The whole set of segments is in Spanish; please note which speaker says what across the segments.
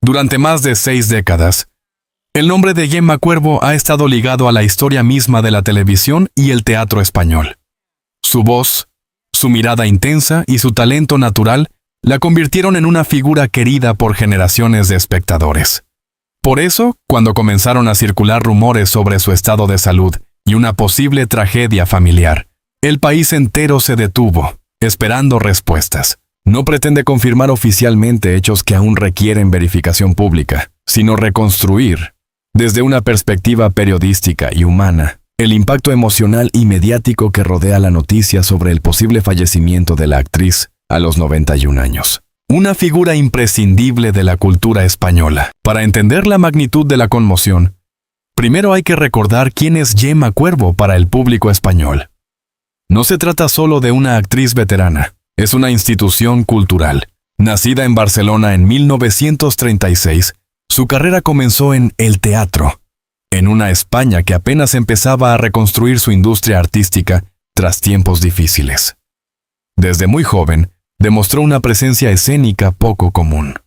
Speaker 1: Durante más de 6 décadas, el nombre de Gemma Cuervo ha estado ligado a la historia misma de la televisión y el teatro español. Su voz, su mirada intensa y su talento natural la convirtieron en una figura querida por generaciones de espectadores. Por eso, cuando comenzaron a circular rumores sobre su estado de salud y una posible tragedia familiar, el país entero se detuvo, esperando respuestas. No pretende confirmar oficialmente hechos que aún requieren verificación pública, sino reconstruir, desde una perspectiva periodística y humana, el impacto emocional y mediático que rodea la noticia sobre el posible fallecimiento de la actriz a los 91 años. Una figura imprescindible de la cultura española. Para entender la magnitud de la conmoción, primero hay que recordar quién es Gemma Cuervo para el público español. No se trata solo de una actriz veterana, es una institución cultural. Nacida en Barcelona en 1936, su carrera comenzó en el teatro, en una España que apenas empezaba a reconstruir su industria artística tras tiempos difíciles. Desde muy joven, demostró una presencia escénica poco común.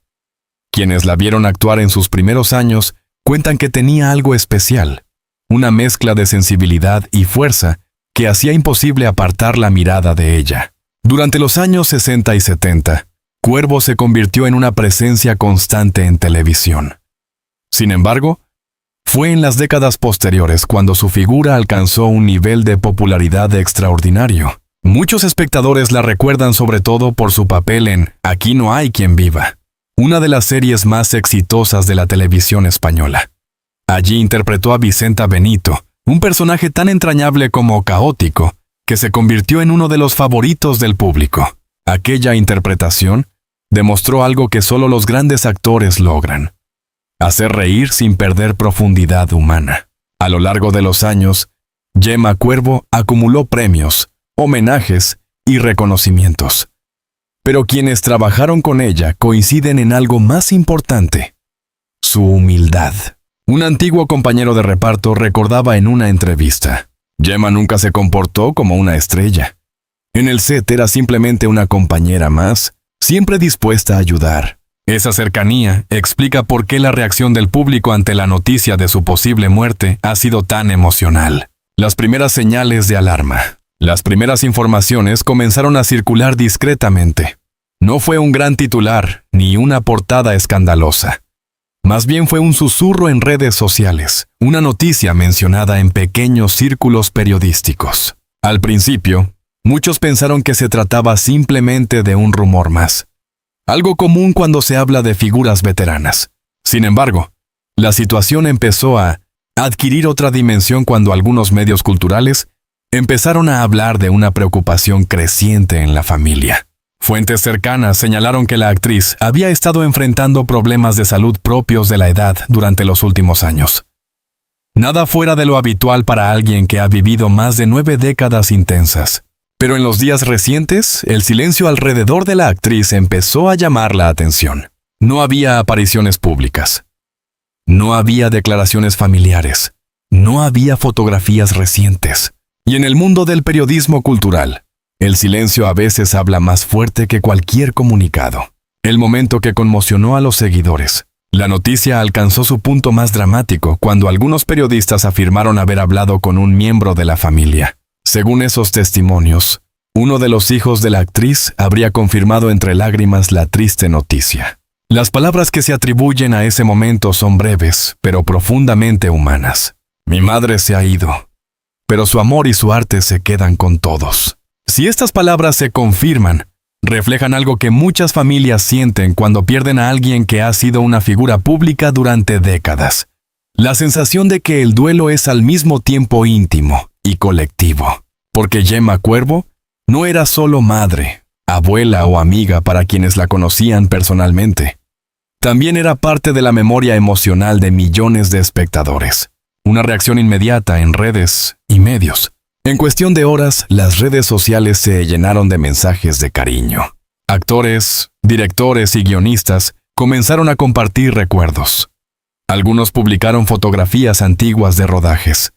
Speaker 1: Quienes la vieron actuar en sus primeros años cuentan que tenía algo especial, una mezcla de sensibilidad y fuerza que hacía imposible apartar la mirada de ella. Durante los años 60 y 70, Cuervo se convirtió en una presencia constante en televisión. Sin embargo, fue en las décadas posteriores cuando su figura alcanzó un nivel de popularidad extraordinario. Muchos espectadores la recuerdan sobre todo por su papel en Aquí no hay quien viva, una de las series más exitosas de la televisión española. Allí interpretó a Vicenta Benito, un personaje tan entrañable como caótico, que se convirtió en uno de los favoritos del público. Aquella interpretación demostró algo que solo los grandes actores logran: hacer reír sin perder profundidad humana. A lo largo de los años, Gemma Cuervo acumuló premios, homenajes y reconocimientos. Pero quienes trabajaron con ella coinciden en algo más importante: su humildad. Un antiguo compañero de reparto recordaba en una entrevista: Gemma nunca se comportó como una estrella. En el set era simplemente una compañera más, siempre dispuesta a ayudar. Esa cercanía explica por qué la reacción del público ante la noticia de su posible muerte ha sido tan emocional. Las primeras señales de alarma. Las primeras informaciones comenzaron a circular discretamente. No fue un gran titular, ni una portada escandalosa. Más bien fue un susurro en redes sociales, una noticia mencionada en pequeños círculos periodísticos. Al principio, muchos pensaron que se trataba simplemente de un rumor más, algo común cuando se habla de figuras veteranas. Sin embargo, la situación empezó a adquirir otra dimensión cuando algunos medios culturales empezaron a hablar de una preocupación creciente en la familia. Fuentes cercanas señalaron que la actriz había estado enfrentando problemas de salud propios de la edad durante los últimos años. Nada fuera de lo habitual para alguien que ha vivido más de 9 décadas intensas. Pero en los días recientes, el silencio alrededor de la actriz empezó a llamar la atención. No había apariciones públicas. No había declaraciones familiares. No había fotografías recientes. Y en el mundo del periodismo cultural, el silencio a veces habla más fuerte que cualquier comunicado. El momento que conmocionó a los seguidores. La noticia alcanzó su punto más dramático cuando algunos periodistas afirmaron haber hablado con un miembro de la familia. Según esos testimonios, uno de los hijos de la actriz habría confirmado entre lágrimas la triste noticia. Las palabras que se atribuyen a ese momento son breves, pero profundamente humanas. Mi madre se ha ido, pero su amor y su arte se quedan con todos. Si estas palabras se confirman, reflejan algo que muchas familias sienten cuando pierden a alguien que ha sido una figura pública durante décadas. La sensación de que el duelo es al mismo tiempo íntimo y colectivo. Porque Gemma Cuervo no era solo madre, abuela o amiga para quienes la conocían personalmente. También era parte de la memoria emocional de millones de espectadores. Una reacción inmediata en redes y medios. En cuestión de horas, las redes sociales se llenaron de mensajes de cariño. Actores, directores y guionistas comenzaron a compartir recuerdos. Algunos publicaron fotografías antiguas de rodajes.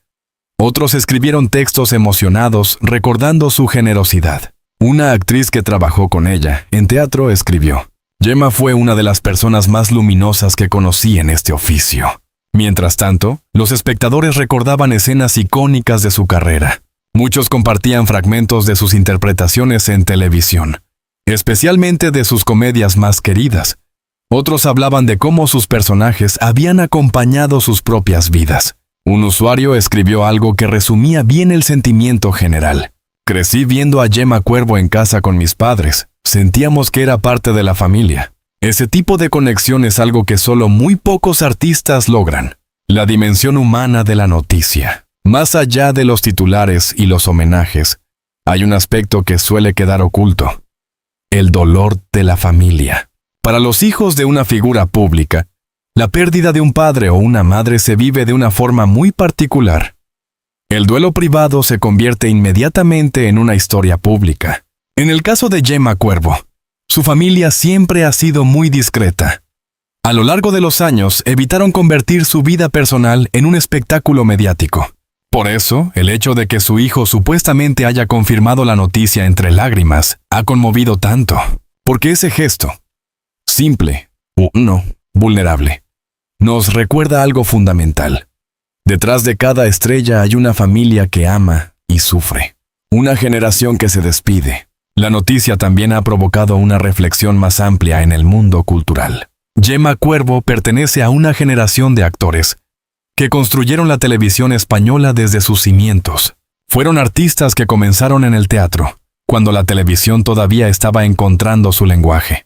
Speaker 1: Otros escribieron textos emocionados recordando su generosidad. Una actriz que trabajó con ella en teatro escribió: Gemma fue una de las personas más luminosas que conocí en este oficio. Mientras tanto, los espectadores recordaban escenas icónicas de su carrera. Muchos compartían fragmentos de sus interpretaciones en televisión, especialmente de sus comedias más queridas. Otros hablaban de cómo sus personajes habían acompañado sus propias vidas. Un usuario escribió algo que resumía bien el sentimiento general. Crecí viendo a Gemma Cuervo en casa con mis padres. Sentíamos que era parte de la familia. Ese tipo de conexión es algo que solo muy pocos artistas logran. La dimensión humana de la noticia. Más allá de los titulares y los homenajes, hay un aspecto que suele quedar oculto. El dolor de la familia. Para los hijos de una figura pública, la pérdida de un padre o una madre se vive de una forma muy particular. El duelo privado se convierte inmediatamente en una historia pública. En el caso de Gemma Cuervo, su familia siempre ha sido muy discreta. A lo largo de los años, evitaron convertir su vida personal en un espectáculo mediático. Por eso, el hecho de que su hijo supuestamente haya confirmado la noticia entre lágrimas ha conmovido tanto. Porque ese gesto, simple, vulnerable, nos recuerda algo fundamental. Detrás de cada estrella hay una familia que ama y sufre. Una generación que se despide. La noticia también ha provocado una reflexión más amplia en el mundo cultural. Gemma Cuervo pertenece a una generación de actores que construyeron la televisión española desde sus cimientos. Fueron artistas que comenzaron en el teatro, cuando la televisión todavía estaba encontrando su lenguaje.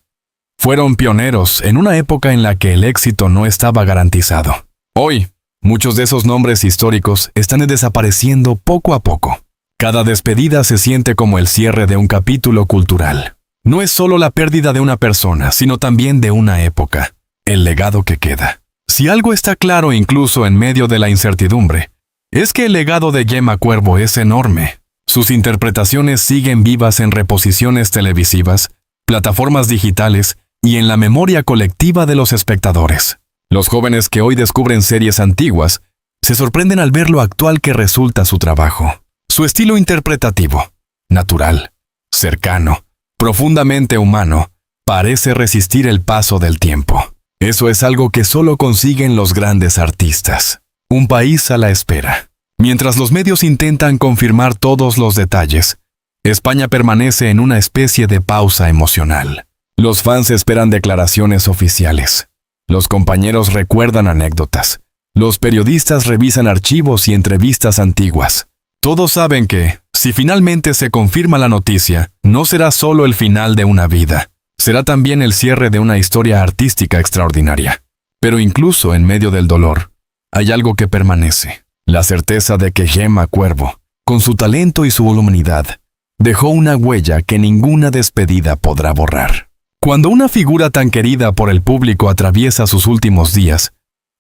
Speaker 1: Fueron pioneros en una época en la que el éxito no estaba garantizado. Hoy, muchos de esos nombres históricos están desapareciendo poco a poco. Cada despedida se siente como el cierre de un capítulo cultural. No es solo la pérdida de una persona, sino también de una época, el legado que queda. Si algo está claro incluso en medio de la incertidumbre, es que el legado de Gemma Cuervo es enorme. Sus interpretaciones siguen vivas en reposiciones televisivas, plataformas digitales y en la memoria colectiva de los espectadores. Los jóvenes que hoy descubren series antiguas se sorprenden al ver lo actual que resulta su trabajo. Su estilo interpretativo, natural, cercano, profundamente humano, parece resistir el paso del tiempo. Eso es algo que solo consiguen los grandes artistas. Un país a la espera. Mientras los medios intentan confirmar todos los detalles, España permanece en una especie de pausa emocional. Los fans esperan declaraciones oficiales. Los compañeros recuerdan anécdotas. Los periodistas revisan archivos y entrevistas antiguas. Todos saben que, si finalmente se confirma la noticia, no será solo el final de una vida, será también el cierre de una historia artística extraordinaria. Pero incluso en medio del dolor, hay algo que permanece, la certeza de que Gemma Cuervo, con su talento y su humanidad, dejó una huella que ninguna despedida podrá borrar. Cuando una figura tan querida por el público atraviesa sus últimos días,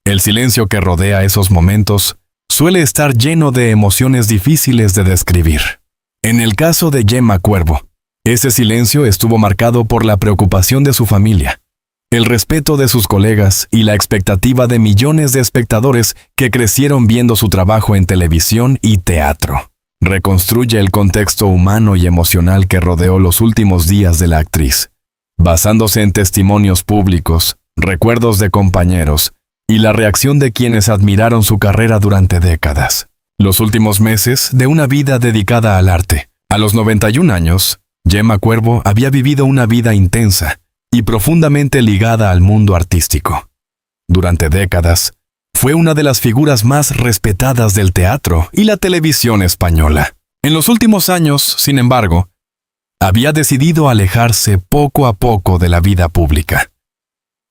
Speaker 1: el silencio que rodea esos momentos suele estar lleno de emociones difíciles de describir. En el caso de Gemma Cuervo, ese silencio estuvo marcado por la preocupación de su familia, el respeto de sus colegas y la expectativa de millones de espectadores que crecieron viendo su trabajo en televisión y teatro. Reconstruye el contexto humano y emocional que rodeó los últimos días de la actriz, basándose en testimonios públicos, recuerdos de compañeros, y la reacción de quienes admiraron su carrera durante décadas. Los últimos meses de una vida dedicada al arte. A los 91 años, Gemma Cuervo había vivido una vida intensa y profundamente ligada al mundo artístico. Durante décadas, fue una de las figuras más respetadas del teatro y la televisión española. En los últimos años, sin embargo, había decidido alejarse poco a poco de la vida pública.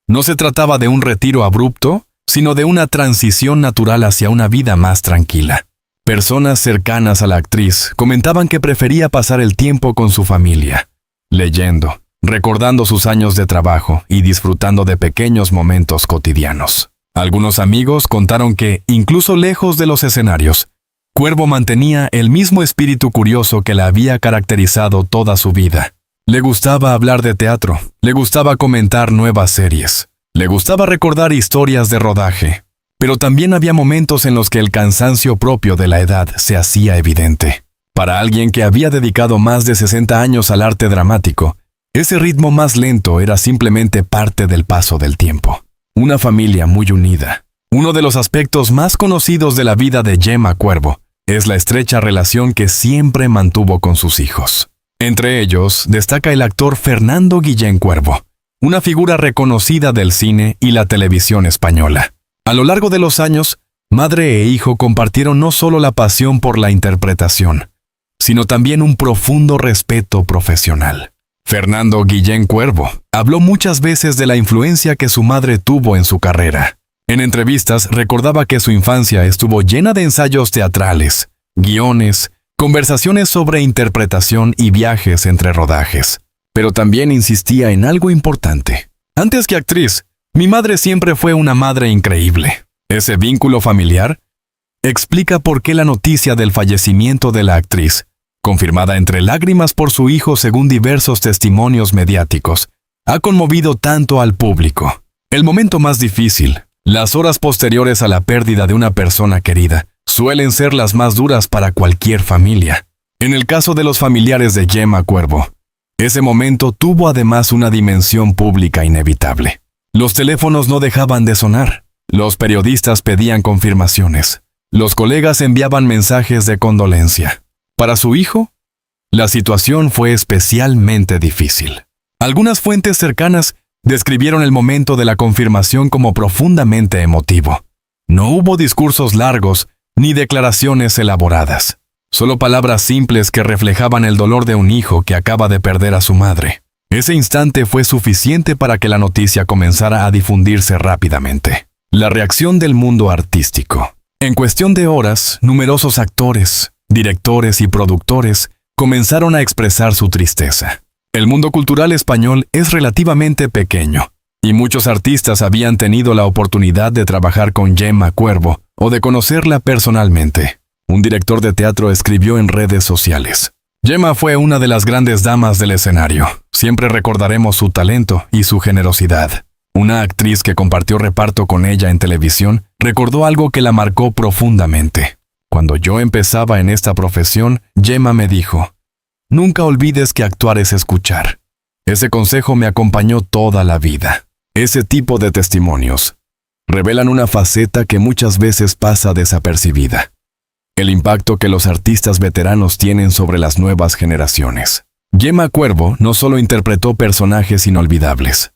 Speaker 1: No se trataba de un retiro abrupto, sino de una transición natural hacia una vida más tranquila. Personas cercanas a la actriz comentaban que prefería pasar el tiempo con su familia, leyendo, recordando sus años de trabajo y disfrutando de pequeños momentos cotidianos. Algunos amigos contaron que, incluso lejos de los escenarios, Cuervo mantenía el mismo espíritu curioso que la había caracterizado toda su vida. Le gustaba hablar de teatro, le gustaba comentar nuevas series, le gustaba recordar historias de rodaje, pero también había momentos en los que el cansancio propio de la edad se hacía evidente. Para alguien que había dedicado más de 60 años al arte dramático, Ese ritmo más lento era simplemente parte del paso del tiempo. Una familia muy unida. Uno de los aspectos más conocidos de la vida de Gemma Cuervo es la estrecha relación que siempre mantuvo con sus hijos. Entre ellos destaca el actor Fernando Guillén Cuervo, una figura reconocida del cine y la televisión española. A lo largo de los años, madre e hijo compartieron no solo la pasión por la interpretación, sino también un profundo respeto profesional. Fernando Guillén Cuervo habló muchas veces de la influencia que su madre tuvo en su carrera. En entrevistas recordaba que su infancia estuvo llena de ensayos teatrales, guiones, conversaciones sobre interpretación y viajes entre rodajes. Pero también insistía en algo importante. Antes que actriz, mi madre siempre fue una madre increíble. Ese vínculo familiar explica por qué la noticia del fallecimiento de la actriz, confirmada entre lágrimas por su hijo según diversos testimonios mediáticos, ha conmovido tanto al público. El momento más difícil, las horas posteriores a la pérdida de una persona querida, suelen ser las más duras para cualquier familia. En el caso de los familiares de Gemma Cuervo, ese momento tuvo además una dimensión pública inevitable. Los teléfonos no dejaban de sonar, los periodistas pedían confirmaciones, los colegas enviaban mensajes de condolencia. Para su hijo, la situación fue especialmente difícil. Algunas fuentes cercanas describieron el momento de la confirmación como profundamente emotivo. No hubo discursos largos ni declaraciones elaboradas, solo palabras simples que reflejaban el dolor de un hijo que acaba de perder a su madre. Ese instante fue suficiente para que la noticia comenzara a difundirse rápidamente. La reacción del mundo artístico. En cuestión de horas, numerosos actores, directores y productores comenzaron a expresar su tristeza. El mundo cultural español es relativamente pequeño, y muchos artistas habían tenido la oportunidad de trabajar con Gemma Cuervo o de conocerla personalmente. Un director de teatro escribió en redes sociales: Gemma fue una de las grandes damas del escenario. Siempre recordaremos su talento y su generosidad. Una actriz que compartió reparto con ella en televisión recordó algo que la marcó profundamente. Cuando yo empezaba en esta profesión, Gemma me dijo: nunca olvides que actuar es escuchar. Ese consejo me acompañó toda la vida. Ese tipo de testimonios revelan una faceta que muchas veces pasa desapercibida: el impacto que los artistas veteranos tienen sobre las nuevas generaciones. Gemma Cuervo no solo interpretó personajes inolvidables,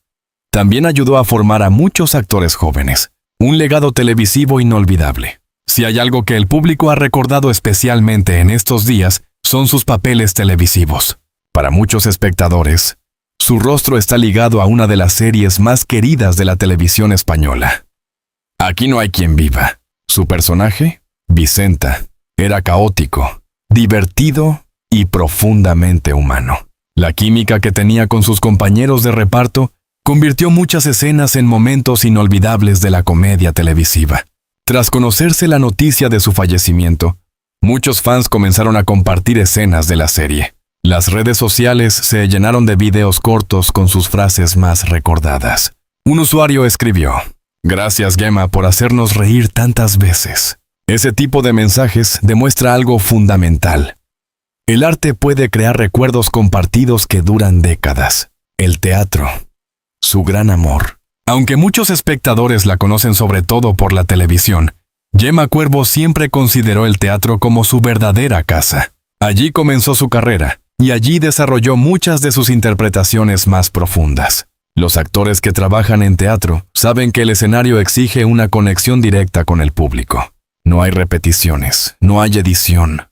Speaker 1: también ayudó a formar a muchos actores jóvenes, un legado televisivo inolvidable. Si hay algo que el público ha recordado especialmente en estos días, son sus papeles televisivos. Para muchos espectadores, su rostro está ligado a una de las series más queridas de la televisión española. Aquí no hay quien viva. Su personaje, Vicenta, era caótico, divertido y profundamente humano. La química que tenía con sus compañeros de reparto convirtió muchas escenas en momentos inolvidables de la comedia televisiva. Tras conocerse la noticia de su fallecimiento, muchos fans comenzaron a compartir escenas de la serie. Las redes sociales se llenaron de videos cortos con sus frases más recordadas. Un usuario escribió: gracias, Gemma, por hacernos reír tantas veces. Ese tipo de mensajes demuestra algo fundamental. El arte puede crear recuerdos compartidos que duran décadas. El teatro, su gran amor. Aunque muchos espectadores la conocen sobre todo por la televisión, Gemma Cuervo siempre consideró el teatro como su verdadera casa. Allí comenzó su carrera, y allí desarrolló muchas de sus interpretaciones más profundas. Los actores que trabajan en teatro saben que el escenario exige una conexión directa con el público. No hay repeticiones, no hay edición.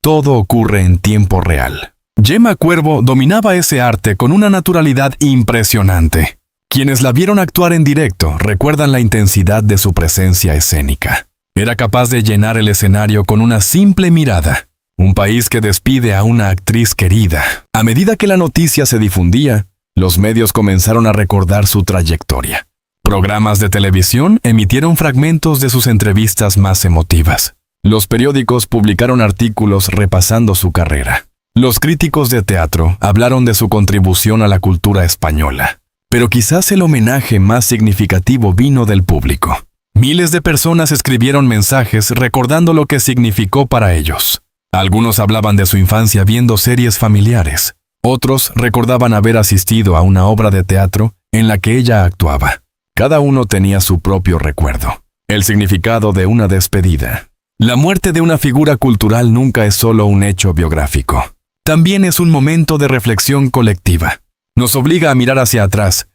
Speaker 1: Todo ocurre en tiempo real. Gemma Cuervo dominaba ese arte con una naturalidad impresionante. Quienes la vieron actuar en directo recuerdan la intensidad de su presencia escénica. Era capaz de llenar el escenario con una simple mirada. Un país que despide a una actriz querida. A medida que la noticia se difundía, los medios comenzaron a recordar su trayectoria. Programas de televisión emitieron fragmentos de sus entrevistas más emotivas. Los periódicos publicaron artículos repasando su carrera. Los críticos de teatro hablaron de su contribución a la cultura española. Pero quizás el homenaje más significativo vino del público. Miles de personas escribieron mensajes recordando lo que significó para ellos. Algunos hablaban de su infancia viendo series familiares. Otros recordaban haber asistido a una obra de teatro en la que ella actuaba. Cada uno tenía su propio recuerdo, el significado de una despedida. La muerte de una figura cultural nunca es solo un hecho biográfico. También es un momento de reflexión colectiva. Nos obliga a mirar hacia atrás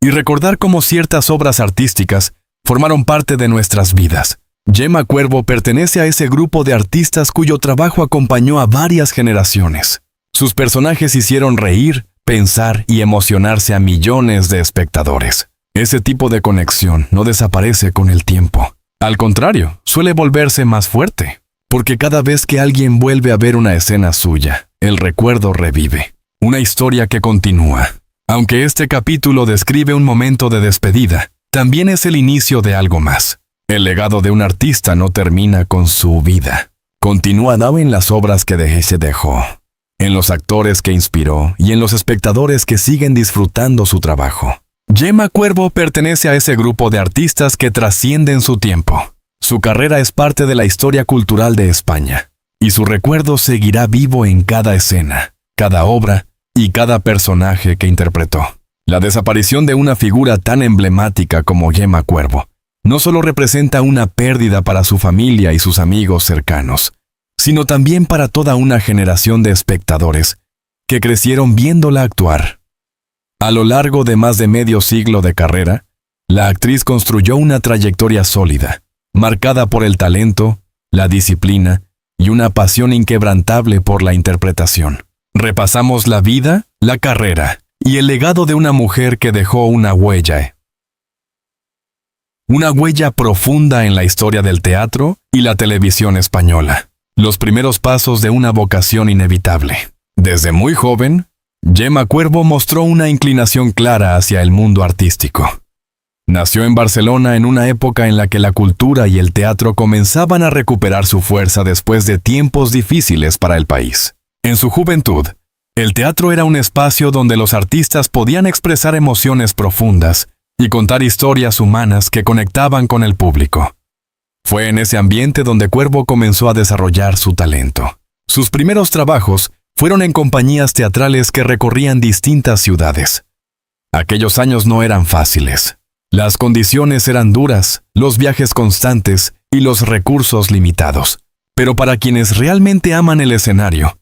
Speaker 1: y recordar cómo ciertas obras artísticas formaron parte de nuestras vidas. Gemma Cuervo pertenece a ese grupo de artistas cuyo trabajo acompañó a varias generaciones. Sus personajes hicieron reír, pensar y emocionarse a millones de espectadores. Ese tipo de conexión no desaparece con el tiempo. Al contrario, suele volverse más fuerte, porque cada vez que alguien vuelve a ver una escena suya, el recuerdo revive. Una historia que continúa. Aunque este capítulo describe un momento de despedida, también es el inicio de algo más. El legado de un artista no termina con su vida. Continúa en las obras que se dejó, en los actores que inspiró y en los espectadores que siguen disfrutando su trabajo. Gemma Cuervo pertenece a ese grupo de artistas que trascienden su tiempo. Su carrera es parte de la historia cultural de España, y su recuerdo seguirá vivo en cada escena, cada obra y cada personaje que interpretó. La desaparición de una figura tan emblemática como Gemma Cuervo no solo representa una pérdida para su familia y sus amigos cercanos, sino también para toda una generación de espectadores que crecieron viéndola actuar. A lo largo de más de medio siglo de carrera, la actriz construyó una trayectoria sólida, marcada por el talento, la disciplina y una pasión inquebrantable por la interpretación. Repasamos la vida, la carrera y el legado de una mujer que dejó una huella profunda en la historia del teatro y la televisión española. Los primeros pasos de una vocación inevitable. Desde muy joven, Gemma Cuervo mostró una inclinación clara hacia el mundo artístico. Nació en Barcelona en una época en la que la cultura y el teatro comenzaban a recuperar su fuerza después de tiempos difíciles para el país. En su juventud, el teatro era un espacio donde los artistas podían expresar emociones profundas y contar historias humanas que conectaban con el público. Fue en ese ambiente donde Cuervo comenzó a desarrollar su talento. Sus primeros trabajos fueron en compañías teatrales que recorrían distintas ciudades. Aquellos años no eran fáciles. Las condiciones eran duras, los viajes constantes y los recursos limitados. Pero para quienes realmente aman el escenario,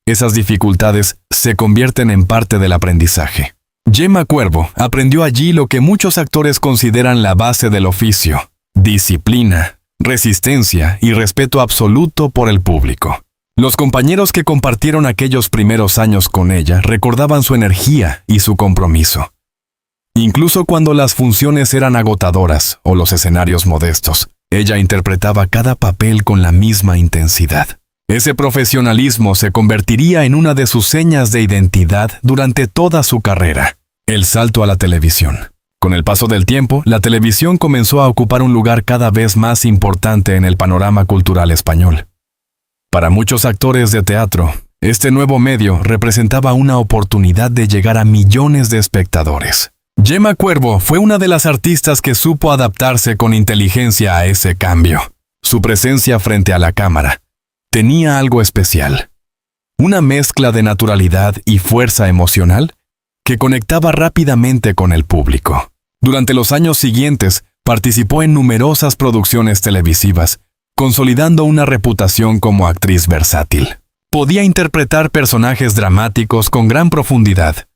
Speaker 1: esas dificultades se convierten en parte del aprendizaje. Gemma Cuervo aprendió allí lo que muchos actores consideran la base del oficio: disciplina, resistencia y respeto absoluto por el público. Los compañeros que compartieron aquellos primeros años con ella recordaban su energía y su compromiso. Incluso cuando las funciones eran agotadoras o los escenarios modestos, ella interpretaba cada papel con la misma intensidad. Ese profesionalismo se convertiría en una de sus señas de identidad durante toda su carrera. El salto a la televisión. Con el paso del tiempo, la televisión comenzó a ocupar un lugar cada vez más importante en el panorama cultural español. Para muchos actores de teatro, este nuevo medio representaba una oportunidad de llegar a millones de espectadores. Gemma Cuervo fue una de las artistas que supo adaptarse con inteligencia a ese cambio. Su presencia frente a la cámara tenía algo especial. Una mezcla de naturalidad y fuerza emocional que conectaba rápidamente con el público. Durante los años siguientes, participó en numerosas producciones televisivas, consolidando una reputación como actriz versátil. Podía interpretar personajes dramáticos con gran profundidad,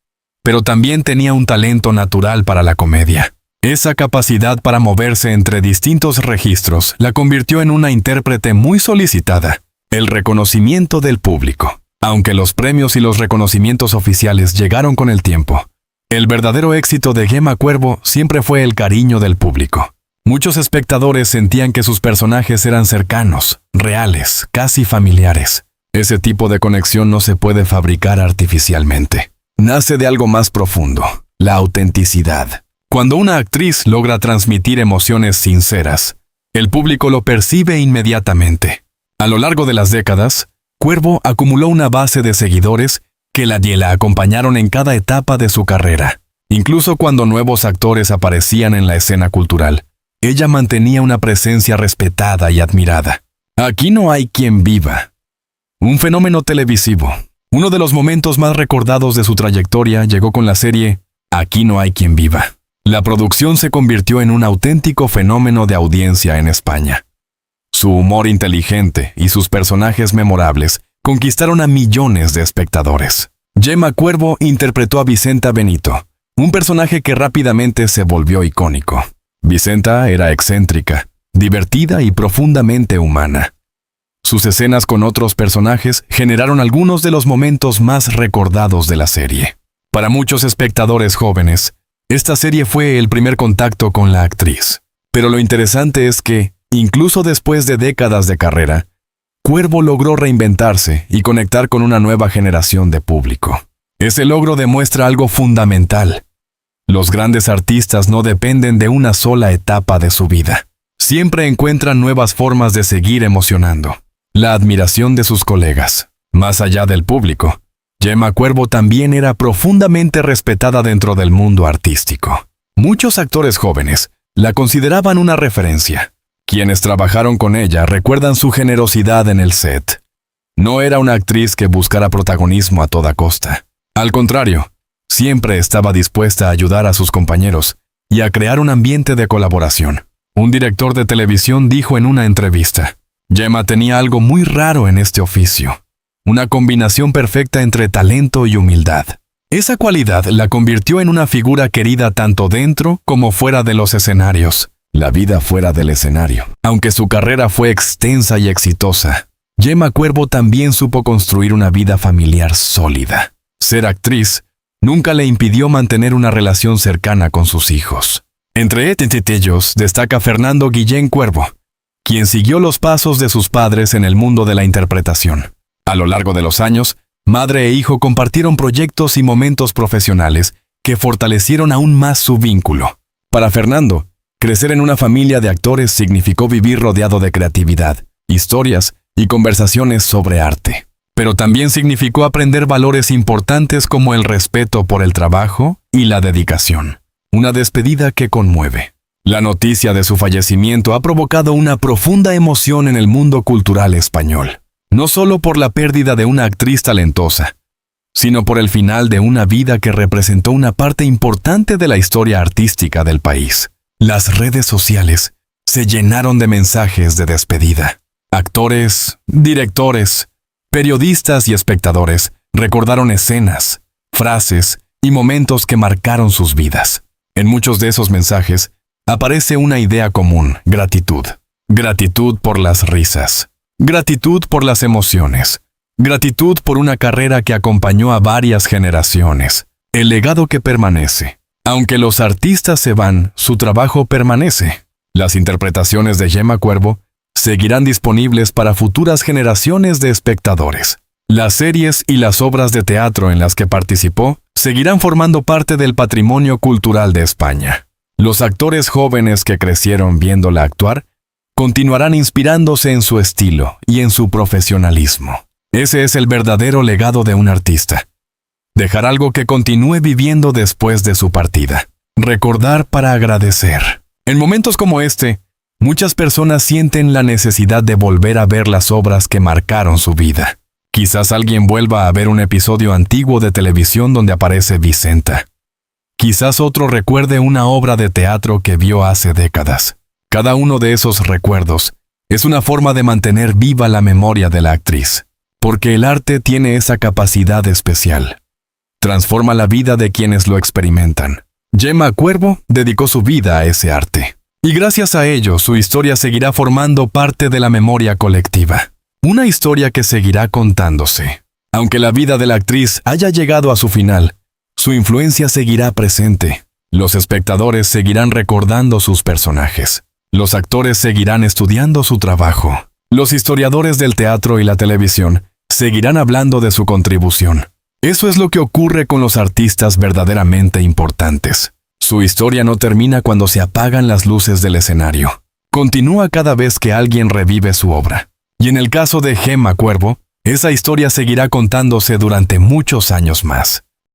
Speaker 1: pero también tenía un talento natural para la comedia. Esa capacidad para moverse entre distintos registros la convirtió en una intérprete muy solicitada. El reconocimiento del público. Aunque los premios y los reconocimientos oficiales llegaron con el tiempo, el verdadero éxito de Gemma Cuervo siempre fue el cariño del público. Muchos espectadores sentían que sus personajes eran cercanos, reales, casi familiares. Ese tipo de conexión no se puede fabricar artificialmente. Nace de algo más profundo, la autenticidad. Cuando una actriz logra transmitir emociones sinceras, el público lo percibe inmediatamente. A lo largo de las décadas, Cuervo acumuló una base de seguidores que la acompañaron en cada etapa de su carrera. Incluso cuando nuevos actores aparecían en la escena cultural, ella mantenía una presencia respetada y admirada. Aquí no hay quien viva. Un fenómeno televisivo. Uno de los momentos más recordados de su trayectoria llegó con la serie Aquí no hay quien viva. La producción se convirtió en un auténtico fenómeno de audiencia en España. Su humor inteligente y sus personajes memorables conquistaron a millones de espectadores. Gemma Cuervo interpretó a Vicenta Benito, un personaje que rápidamente se volvió icónico. Vicenta era excéntrica, divertida y profundamente humana. Sus escenas con otros personajes generaron algunos de los momentos más recordados de la serie. Para muchos espectadores jóvenes, esta serie fue el primer contacto con la actriz. Pero lo interesante es que, incluso después de décadas de carrera, Cuervo logró reinventarse y conectar con una nueva generación de público. Ese logro demuestra algo fundamental. Los grandes artistas no dependen de una sola etapa de su vida. Siempre encuentran nuevas formas de seguir emocionando. La admiración de sus colegas. Más allá del público, Gemma Cuervo también era profundamente respetada dentro del mundo artístico. Muchos actores jóvenes la consideraban una referencia. Quienes trabajaron con ella recuerdan su generosidad en el set. No era una actriz que buscara protagonismo a toda costa. Al contrario, siempre estaba dispuesta a ayudar a sus compañeros y a crear un ambiente de colaboración. Un director de televisión dijo en una entrevista: Gemma tenía algo muy raro en este oficio, una combinación perfecta entre talento y humildad. Esa cualidad la convirtió en una figura querida tanto dentro como fuera de los escenarios. La vida fuera del escenario. Aunque su carrera fue extensa y exitosa, Gemma Cuervo también supo construir una vida familiar sólida. Ser actriz nunca le impidió mantener una relación cercana con sus hijos. Entre ellos destaca Fernando Guillén Cuervo, quien siguió los pasos de sus padres en el mundo de la interpretación. A lo largo de los años, madre e hijo compartieron proyectos y momentos profesionales que fortalecieron aún más su vínculo. Para Fernando, crecer en una familia de actores significó vivir rodeado de creatividad, historias y conversaciones sobre arte. Pero también significó aprender valores importantes como el respeto por el trabajo y la dedicación. Una despedida que conmueve. La noticia de su fallecimiento ha provocado una profunda emoción en el mundo cultural español. No solo por la pérdida de una actriz talentosa, sino por el final de una vida que representó una parte importante de la historia artística del país. Las redes sociales se llenaron de mensajes de despedida. Actores, directores, periodistas y espectadores recordaron escenas, frases y momentos que marcaron sus vidas. En muchos de esos mensajes aparece una idea común: gratitud. Gratitud por las risas. Gratitud por las emociones. Gratitud por una carrera que acompañó a varias generaciones. El legado que permanece. Aunque los artistas se van, su trabajo permanece. Las interpretaciones de Gemma Cuervo seguirán disponibles para futuras generaciones de espectadores. Las series y las obras de teatro en las que participó seguirán formando parte del patrimonio cultural de España. Los actores jóvenes que crecieron viéndola actuar continuarán inspirándose en su estilo y en su profesionalismo. Ese es el verdadero legado de un artista. Dejar algo que continúe viviendo después de su partida. Recordar para agradecer. En momentos como este, muchas personas sienten la necesidad de volver a ver las obras que marcaron su vida. Quizás alguien vuelva a ver un episodio antiguo de televisión donde aparece Vicenta. Quizás otro recuerde una obra de teatro que vio hace décadas. Cada uno de esos recuerdos es una forma de mantener viva la memoria de la actriz, porque el arte tiene esa capacidad especial. Transforma la vida de quienes lo experimentan. Gemma Cuervo dedicó su vida a ese arte. Y gracias a ello, su historia seguirá formando parte de la memoria colectiva. Una historia que seguirá contándose. Aunque la vida de la actriz haya llegado a su final, su influencia seguirá presente. Los espectadores seguirán recordando sus personajes. Los actores seguirán estudiando su trabajo. Los historiadores del teatro y la televisión seguirán hablando de su contribución. Eso es lo que ocurre con los artistas verdaderamente importantes. Su historia no termina cuando se apagan las luces del escenario. Continúa cada vez que alguien revive su obra. Y en el caso de Gemma Cuervo, esa historia seguirá contándose durante muchos años más.